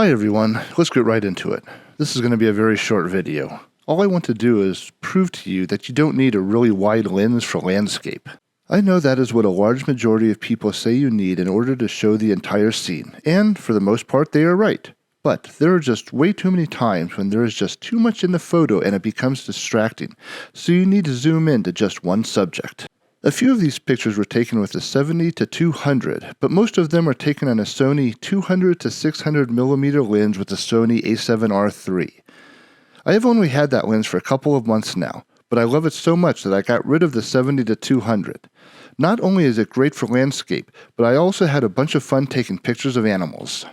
Hi everyone, let's get right into it. This is going to be a very short video. All I want to do is prove to you that you don't need a really wide lens for landscape. I know that is what a large majority of people say you need in order to show the entire scene, and for the most part they are right. But there are just way too many times when there is just too much in the photo and it becomes distracting, so you need to zoom in to just one subject. A few of these pictures were taken with the 70-200, but most of them are taken on a Sony 200-600mm lens with the Sony A7RIII. I have only had that lens for a couple of months now, but I love it so much that I got rid of the 70-200. Not only is it great for landscape, but I also had a bunch of fun taking pictures of animals.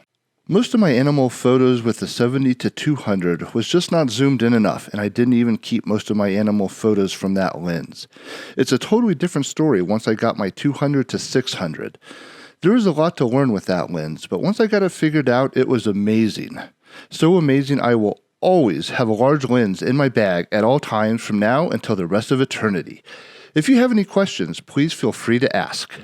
Most of my animal photos with the 70-200 was just not zoomed in enough, and I didn't even keep most of my animal photos from that lens. It's a totally different story once I got my 200-600. There is a lot to learn with that lens, but once I got it figured out, it was amazing. So amazing I will always have a large lens in my bag at all times from now until the rest of eternity. If you have any questions, please feel free to ask.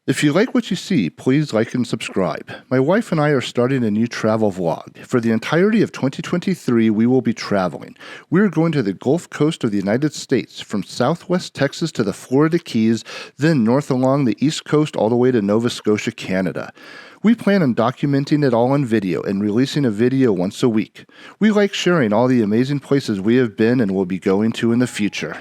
If you like what you see, please like and subscribe. My wife and I are starting a new travel vlog. For the entirety of 2023, we will be traveling. We are going to the Gulf Coast of the United States, from southwest Texas to the Florida Keys, then north along the East Coast all the way to Nova Scotia, Canada. We plan on documenting it all on video and releasing a video once a week. We like sharing all the amazing places we have been and will be going to in the future.